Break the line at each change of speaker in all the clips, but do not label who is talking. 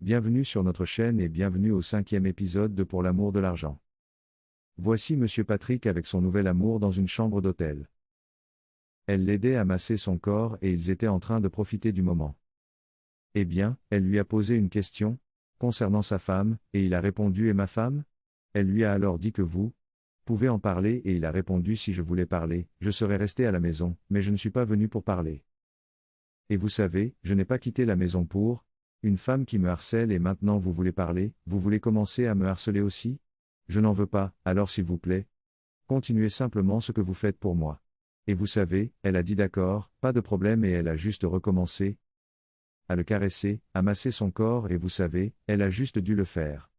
Bienvenue sur notre chaîne et bienvenue au 5e épisode de Pour l'amour de l'argent. Voici Monsieur Patrick avec son nouvel amour dans une chambre d'hôtel. Elle l'aidait à masser son corps et ils étaient en train de profiter du moment. Eh bien, elle lui a posé une question, concernant sa femme, et il a répondu et ma femme? Elle lui a alors dit que vous pouvez en parler et il a répondu si je voulais parler, je serais resté à la maison, mais je ne suis pas venu pour parler. Et vous savez, je n'ai pas quitté la maison pour une femme qui me harcèle et maintenant vous voulez parler, vous voulez commencer à me harceler aussi? Je n'en veux pas, alors s'il vous plaît, continuez simplement ce que vous faites pour moi. Et vous savez, elle a dit d'accord, pas de problème et elle a juste recommencé à le caresser, à masser son corps et vous savez, elle a juste dû le faire.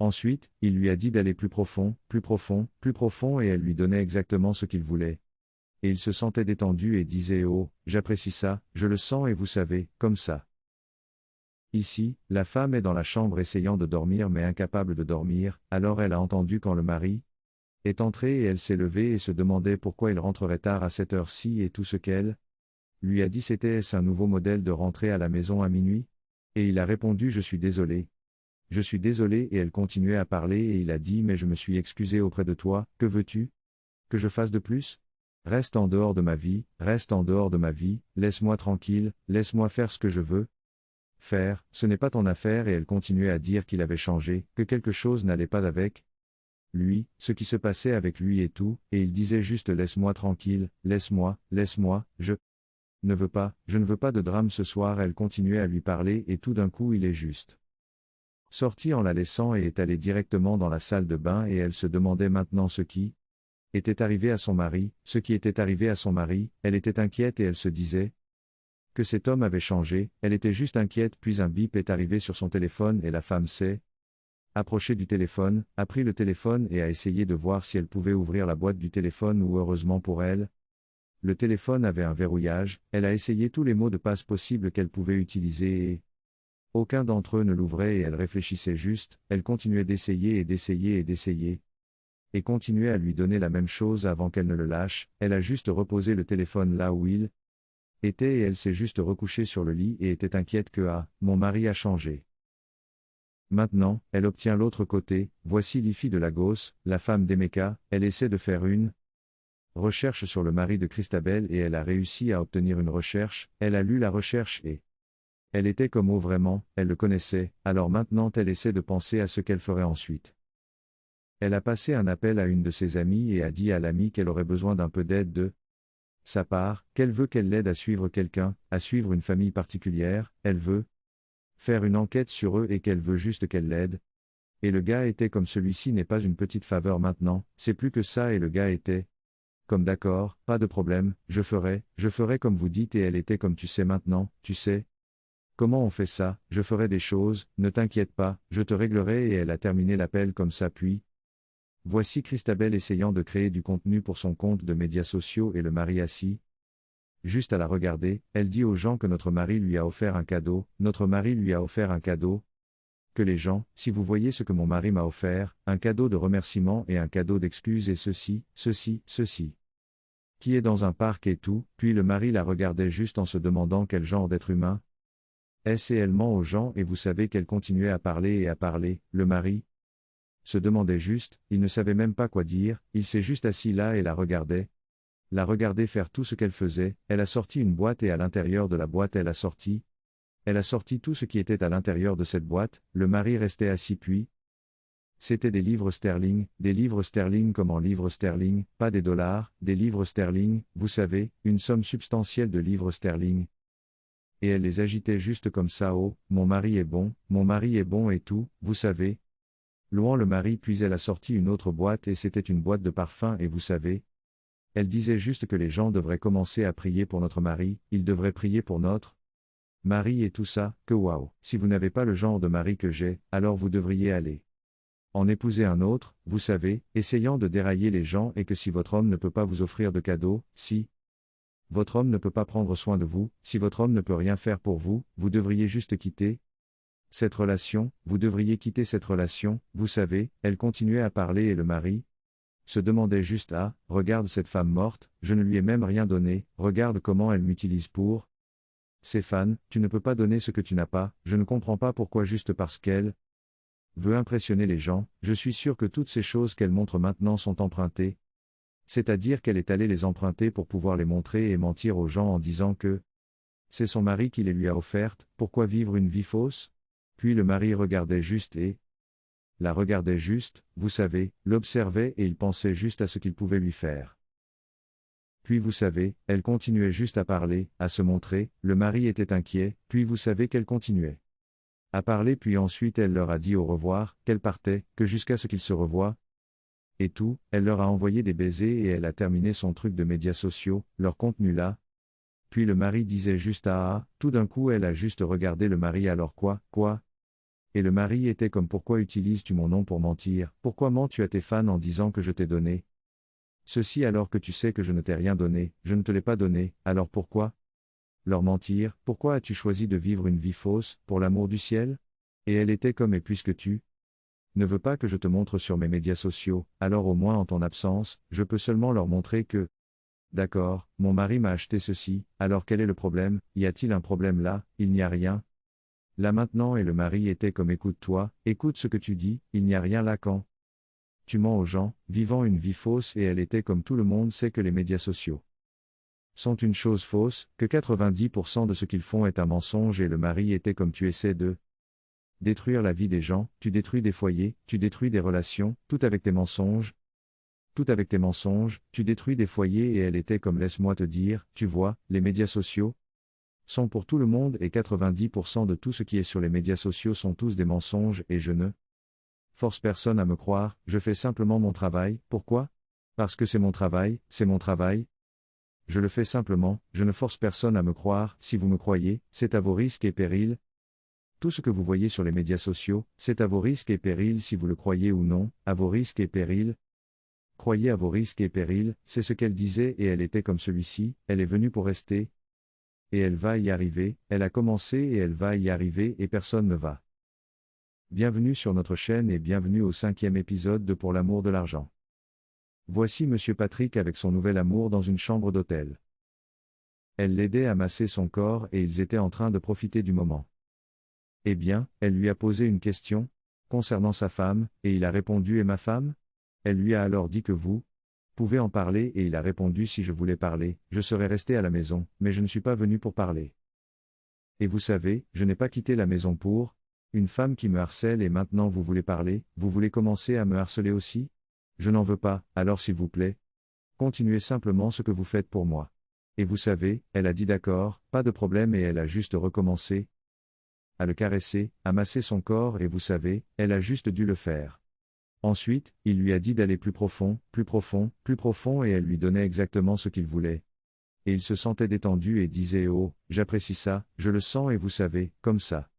Ensuite, il lui a dit d'aller plus profond, plus profond, plus profond et elle lui donnait exactement ce qu'il voulait. Et il se sentait détendu et disait oh, j'apprécie ça, je le sens et vous savez, comme ça. Ici, la femme est dans la chambre essayant de dormir mais incapable de dormir, alors elle a entendu quand le mari est entré et elle s'est levée et se demandait pourquoi il rentrerait tard à cette heure-ci et tout ce qu'elle lui a dit c'était est-ce un nouveau modèle de rentrer à la maison à minuit? Et il a répondu je suis désolé. Je suis désolé et elle continuait à parler et il a dit mais je me suis excusé auprès de toi, que veux-tu? Que je fasse de plus? Reste en dehors de ma vie, reste en dehors de ma vie, laisse-moi tranquille, laisse-moi faire ce que je veux faire, ce n'est pas ton affaire et elle continuait à dire qu'il avait changé, que quelque chose n'allait pas avec lui, ce qui se passait avec lui et tout, et il disait juste laisse-moi tranquille, laisse-moi, je je ne veux pas de drame ce soir elle continuait à lui parler et tout d'un coup il est juste sorti en la laissant et est allé directement dans la salle de bain et elle se demandait maintenant ce qui était arrivé à son mari, ce qui était arrivé à son mari, elle était inquiète et elle se disait que cet homme avait changé, elle était juste inquiète puis un bip est arrivé sur son téléphone et la femme s'est approchée du téléphone, a pris le téléphone et a essayé de voir si elle pouvait ouvrir la boîte du téléphone ou heureusement pour elle, le téléphone avait un verrouillage, elle a essayé tous les mots de passe possibles qu'elle pouvait utiliser et aucun d'entre eux ne l'ouvrait et elle réfléchissait juste, elle continuait d'essayer et d'essayer et d'essayer et continuait à lui donner la même chose avant qu'elle ne le lâche, elle a juste reposé le téléphone là où il était et elle s'est juste recouchée sur le lit et était inquiète que mon mari a changé. Maintenant, elle obtient l'autre côté, voici l'IFI de Lagos, la femme d'Emeka, elle essaie de faire une recherche sur le mari de Christabel et elle a réussi à obtenir une recherche, elle a lu la recherche et elle était comme vraiment, elle le connaissait, alors maintenant elle essaie de penser à ce qu'elle ferait ensuite. Elle a passé un appel à une de ses amies et a dit à l'amie qu'elle aurait besoin d'un peu d'aide de sa part, qu'elle veut qu'elle l'aide à suivre quelqu'un, à suivre une famille particulière, elle veut faire une enquête sur eux et qu'elle veut juste qu'elle l'aide. Et le gars était comme celui-ci n'est pas une petite faveur maintenant, c'est plus que ça et le gars était comme d'accord, pas de problème, je ferai comme vous dites et elle était comme tu sais maintenant, tu sais. Comment on fait ça, je ferai des choses, ne t'inquiète pas, je te réglerai et elle a terminé l'appel comme ça puis. Voici Christabel essayant de créer du contenu pour son compte de médias sociaux et le mari assis. Juste à la regarder, elle dit aux gens que notre mari lui a offert un cadeau, notre mari lui a offert un cadeau. Que les gens, si vous voyez ce que mon mari m'a offert, un cadeau de remerciement et un cadeau d'excuse et ceci. Qui est dans un parc et tout, puis le mari la regardait juste en se demandant quel genre d'être humain est-ce et elle ment aux gens et vous savez qu'elle continuait à parler, le mari se demandait juste, il ne savait même pas quoi dire, il s'est juste assis là et la regardait faire tout ce qu'elle faisait, elle a sorti une boîte et à l'intérieur de la boîte elle a sorti tout ce qui était à l'intérieur de cette boîte, le mari restait assis puis c'était des livres sterling comme en livres sterling, pas des dollars, des livres sterling, vous savez, une somme substantielle de livres sterling. Et elle les agitait juste comme ça oh, mon mari est bon et tout, vous savez. Louant le mari puis elle a sorti une autre boîte et c'était une boîte de parfum et vous savez. Elle disait juste que les gens devraient commencer à prier pour notre mari, ils devraient prier pour notre mari et tout ça, que waouh, si vous n'avez pas le genre de mari que j'ai, alors vous devriez aller en épouser un autre, vous savez, essayant de dérailler les gens et que si votre homme ne peut pas vous offrir de cadeaux, si votre homme ne peut pas prendre soin de vous, si votre homme ne peut rien faire pour vous, vous devriez juste quitter cette relation, vous devriez quitter cette relation, vous savez, elle continuait à parler et le mari se demandait juste regarde cette femme morte, je ne lui ai même rien donné, regarde comment elle m'utilise pour Stéphane, tu ne peux pas donner ce que tu n'as pas, je ne comprends pas pourquoi juste parce qu'elle veut impressionner les gens, je suis sûr que toutes ces choses qu'elle montre maintenant sont empruntées. C'est-à-dire qu'elle est allée les emprunter pour pouvoir les montrer et mentir aux gens en disant que c'est son mari qui les lui a offertes, pourquoi vivre une vie fausse? Puis le mari regardait juste et la regardait juste, vous savez, l'observait et il pensait juste à ce qu'il pouvait lui faire. Puis vous savez, elle continuait juste à parler, à se montrer, le mari était inquiet, puis vous savez qu'elle continuait à parler puis ensuite elle leur a dit au revoir, qu'elle partait, que jusqu'à ce qu'ils se revoient. Et tout, elle leur a envoyé des baisers et elle a terminé son truc de médias sociaux, leur contenu là. Puis le mari disait juste ah, tout d'un coup elle a juste regardé le mari alors quoi? Et le mari était comme pourquoi utilises-tu mon nom pour mentir, pourquoi mens-tu à tes fans en disant que je t'ai donné ceci alors que tu sais que je ne t'ai rien donné, je ne te l'ai pas donné, alors pourquoi leur mentir, pourquoi as-tu choisi de vivre une vie fausse, pour l'amour du ciel? Et elle était comme et puisque tu ne veux pas que je te montre sur mes médias sociaux, alors au moins en ton absence, je peux seulement leur montrer que d'accord, mon mari m'a acheté ceci, alors quel est le problème, y a-t-il un problème là, il n'y a rien. Là maintenant et le mari était comme écoute-toi, écoute ce que tu dis, il n'y a rien là quand tu mens aux gens, vivant une vie fausse et elle était comme tout le monde sait que les médias sociaux sont une chose fausse, que 90% de ce qu'ils font est un mensonge et le mari était comme tu essaies de détruire la vie des gens, tu détruis des foyers, tu détruis des relations, tout avec tes mensonges, tu détruis des foyers et elle était comme laisse-moi te dire, tu vois, les médias sociaux sont pour tout le monde et 90% de tout ce qui est sur les médias sociaux sont tous des mensonges et je ne force personne à me croire, je fais simplement mon travail, pourquoi? Parce que c'est mon travail, je le fais simplement, je ne force personne à me croire, si vous me croyez, c'est à vos risques et périls. Tout ce que vous voyez sur les médias sociaux, c'est à vos risques et périls si vous le croyez ou non, à vos risques et périls. Croyez à vos risques et périls, c'est ce qu'elle disait et elle était comme celui-ci, elle est venue pour rester. Et elle va y arriver, elle a commencé et elle va y arriver et personne ne va. Bienvenue sur notre chaîne et bienvenue au 5e épisode de Pour l'amour de l'argent. Voici Monsieur Patrick avec son nouvel amour dans une chambre d'hôtel. Elle l'aidait à masser son corps et ils étaient en train de profiter du moment. Eh bien, elle lui a posé une question, concernant sa femme, et il a répondu et ma femme? Elle lui a alors dit que vous pouvez en parler et il a répondu si je voulais parler, je serais resté à la maison, mais je ne suis pas venu pour parler. Et vous savez, je n'ai pas quitté la maison pour une femme qui me harcèle et maintenant vous voulez parler, vous voulez commencer à me harceler aussi? Je n'en veux pas, alors s'il vous plaît, continuez simplement ce que vous faites pour moi. Et vous savez, elle a dit d'accord, pas de problème et elle a juste recommencé à le caresser, à masser son corps et vous savez, elle a juste dû le faire. Ensuite, il lui a dit d'aller plus profond et elle lui donnait exactement ce qu'il voulait. Et il se sentait détendu et disait oh, j'apprécie ça, je le sens et vous savez, comme ça.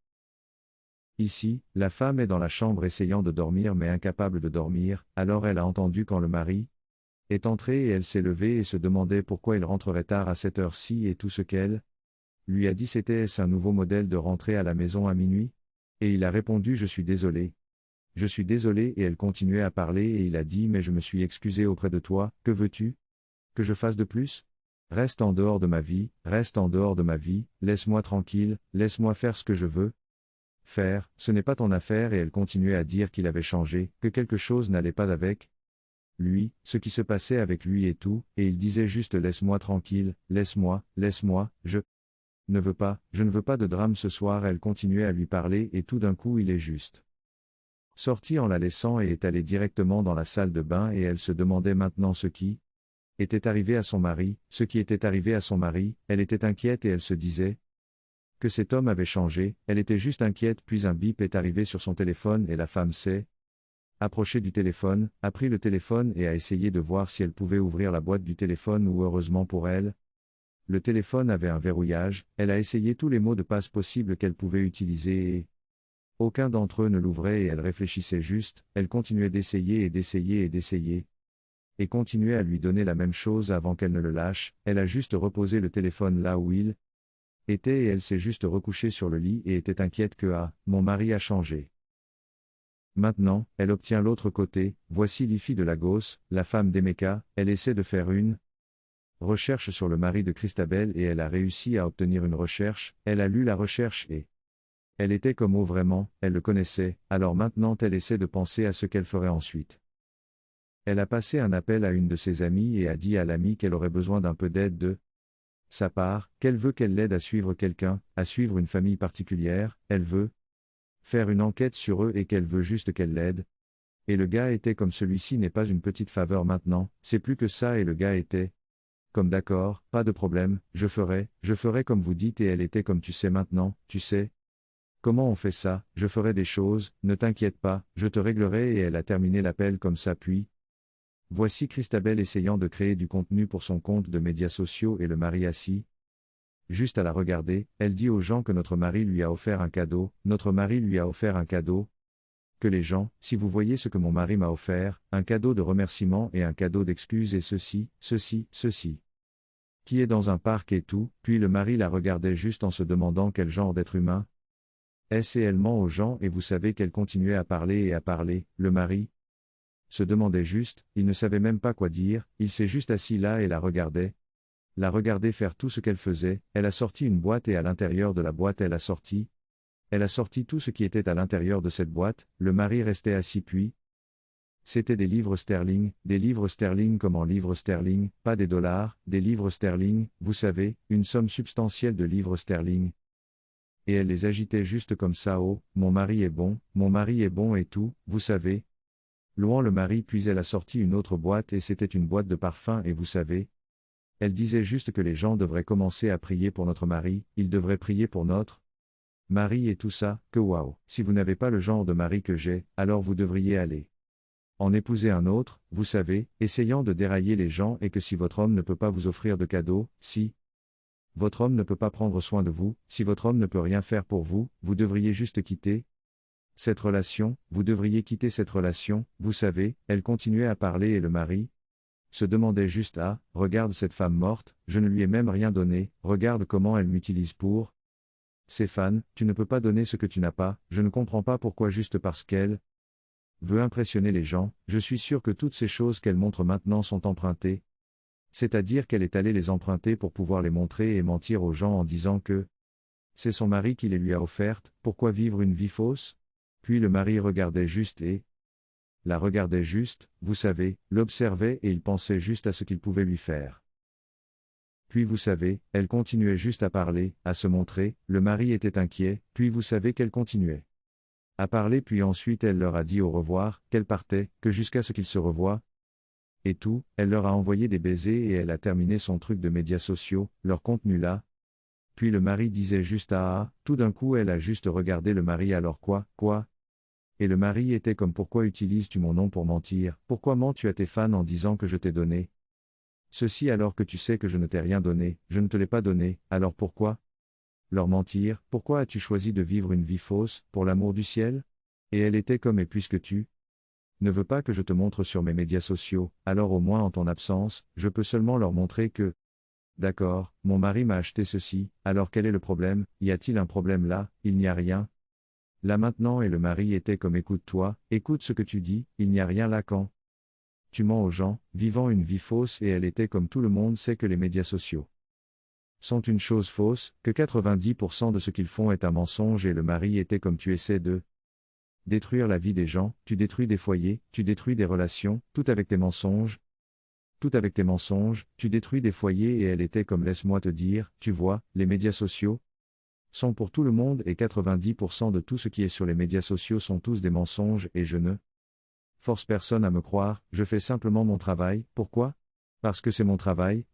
Ici, la femme est dans la chambre essayant de dormir mais incapable de dormir, alors elle a entendu quand le mari est entré et elle s'est levée et se demandait pourquoi il rentrerait tard à cette heure-ci et tout ce qu'elle lui a dit c'était est-ce un nouveau modèle de rentrer à la maison à minuit? Et il a répondu je suis désolé. Je suis désolé et elle continuait à parler et il a dit mais je me suis excusé auprès de toi, que veux-tu? Que je fasse de plus? Reste en dehors de ma vie, laisse-moi tranquille, laisse-moi faire ce que je veux faire, ce n'est pas ton affaire et elle continuait à dire qu'il avait changé, que quelque chose n'allait pas avec lui, ce qui se passait avec lui et tout, et il disait juste laisse-moi tranquille, laisse-moi, je ne veux pas de drame ce soir elle continuait à lui parler et tout d'un coup il est juste sorti en la laissant et est allé directement dans la salle de bain et elle se demandait maintenant ce qui était arrivé à son mari, elle était inquiète et elle se disait que cet homme avait changé, elle était juste inquiète puis un bip est arrivé sur son téléphone et la femme s'est approchée du téléphone, a pris le téléphone et a essayé de voir si elle pouvait ouvrir la boîte du téléphone ou heureusement pour elle, le téléphone avait un verrouillage, elle a essayé tous les mots de passe possibles qu'elle pouvait utiliser et aucun d'entre eux ne l'ouvrait et elle réfléchissait juste, elle continuait d'essayer et continuait à lui donner la même chose avant qu'elle ne le lâche, elle a juste reposé le téléphone là où il était et elle s'est juste recouchée sur le lit et était inquiète que ah, mon mari a changé. Maintenant, elle obtient l'autre côté, voici l'IFI de Lagos, la femme d'Emeka, elle essaie de faire une Recherche sur le mari de Christabel et elle a réussi à obtenir une recherche, elle a lu la recherche et elle était comme oh vraiment, elle le connaissait, alors maintenant elle essaie de penser à ce qu'elle ferait ensuite. Elle a passé un appel à une de ses amies et a dit à l'amie qu'elle aurait besoin d'un peu d'aide de sa part, qu'elle veut qu'elle l'aide à suivre quelqu'un, à suivre une famille particulière, elle veut faire une enquête sur eux et qu'elle veut juste qu'elle l'aide. Et le gars était comme celui-ci n'est pas une petite faveur maintenant, c'est plus que ça et le gars était comme d'accord, pas de problème, je ferai comme vous dites et elle était comme tu sais maintenant, tu sais. Comment on fait ça, je ferai des choses, ne t'inquiète pas, je te réglerai et elle a terminé l'appel comme ça puis. Voici Christabel essayant de créer du contenu pour son compte de médias sociaux et le mari assis. Juste à la regarder, elle dit aux gens que notre mari lui a offert un cadeau, notre mari lui a offert un cadeau. Que les gens, si vous voyez ce que mon mari m'a offert, un cadeau de remerciement et un cadeau d'excuse et ceci. Qui est dans un parc et tout, puis le mari la regardait juste en se demandant quel genre d'être humain est-ce et elle ment aux gens et vous savez qu'elle continuait à parler et à parler, le mari se demandait juste, il ne savait même pas quoi dire, il s'est juste assis là et la regardait faire tout ce qu'elle faisait, elle a sorti une boîte et à l'intérieur de la boîte elle a sorti tout ce qui était à l'intérieur de cette boîte, le mari restait assis puis. C'était des livres sterling comme en livres sterling, pas des dollars, des livres sterling, vous savez, une somme substantielle de livres sterling. Et elle les agitait juste comme ça oh, mon mari est bon et tout, vous savez. Louant le mari puis elle a sorti une autre boîte et c'était une boîte de parfum et vous savez. Elle disait juste que les gens devraient commencer à prier pour notre mari, ils devraient prier pour notre mari et tout ça, que waouh, si vous n'avez pas le genre de mari que j'ai, alors vous devriez aller en épouser un autre, vous savez, essayant de dérailler les gens et que si votre homme ne peut pas vous offrir de cadeaux, si votre homme ne peut pas prendre soin de vous, si votre homme ne peut rien faire pour vous, vous devriez juste quitter cette relation, vous devriez quitter cette relation, vous savez, elle continuait à parler et le mari se demandait juste ah, regarde cette femme morte, je ne lui ai même rien donné, regarde comment elle m'utilise pour ses fans, tu ne peux pas donner ce que tu n'as pas, je ne comprends pas pourquoi juste parce qu'elle veut impressionner les gens, je suis sûr que toutes ces choses qu'elle montre maintenant sont empruntées. C'est-à-dire qu'elle est allée les emprunter pour pouvoir les montrer et mentir aux gens en disant que c'est son mari qui les lui a offertes, pourquoi vivre une vie fausse? Puis le mari regardait juste et la regardait juste, vous savez, l'observait et il pensait juste à ce qu'il pouvait lui faire. Puis vous savez, elle continuait juste à parler, à se montrer, le mari était inquiet, puis vous savez qu'elle continuait à parler puis ensuite elle leur a dit au revoir, qu'elle partait, que jusqu'à ce qu'ils se revoient. Et tout, elle leur a envoyé des baisers et elle a terminé son truc de médias sociaux, leur contenu là. Puis le mari disait juste ah, tout d'un coup elle a juste regardé le mari alors quoi. Et le mari était comme pourquoi utilises-tu mon nom pour mentir, pourquoi mens-tu à tes fans en disant que je t'ai donné ceci alors que tu sais que je ne t'ai rien donné, je ne te l'ai pas donné, alors pourquoi leur mentir, pourquoi as-tu choisi de vivre une vie fausse, pour l'amour du ciel? Et elle était comme et puisque tu ne veux pas que je te montre sur mes médias sociaux, alors au moins en ton absence, je peux seulement leur montrer que d'accord, mon mari m'a acheté ceci, alors quel est le problème, y a-t-il un problème là, il n'y a rien. Là maintenant et le mari était comme écoute-toi, écoute ce que tu dis, il n'y a rien là quand tu mens aux gens, vivant une vie fausse et elle était comme tout le monde sait que les médias sociaux sont une chose fausse, que 90% de ce qu'ils font est un mensonge et le mari était comme tu essaies de détruire la vie des gens, tu détruis des foyers, tu détruis des relations, tout avec tes mensonges, tu détruis des foyers et elle était comme laisse-moi te dire, tu vois, les médias sociaux sont pour tout le monde et 90% de tout ce qui est sur les médias sociaux sont tous des mensonges et je ne force personne à me croire, je fais simplement mon travail, pourquoi? Parce que c'est mon travail.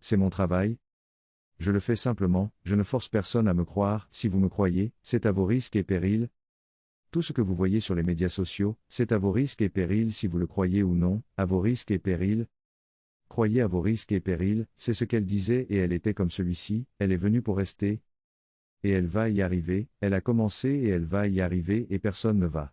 Je le fais simplement, je ne force personne à me croire, si vous me croyez, c'est à vos risques et périls. Tout ce que vous voyez sur les médias sociaux, c'est à vos risques et périls si vous le croyez ou non, à vos risques et périls. Croyez à vos risques et périls, c'est ce qu'elle disait et elle était comme celui-ci, elle est venue pour rester. Et elle va y arriver, elle a commencé et elle va y arriver et personne ne va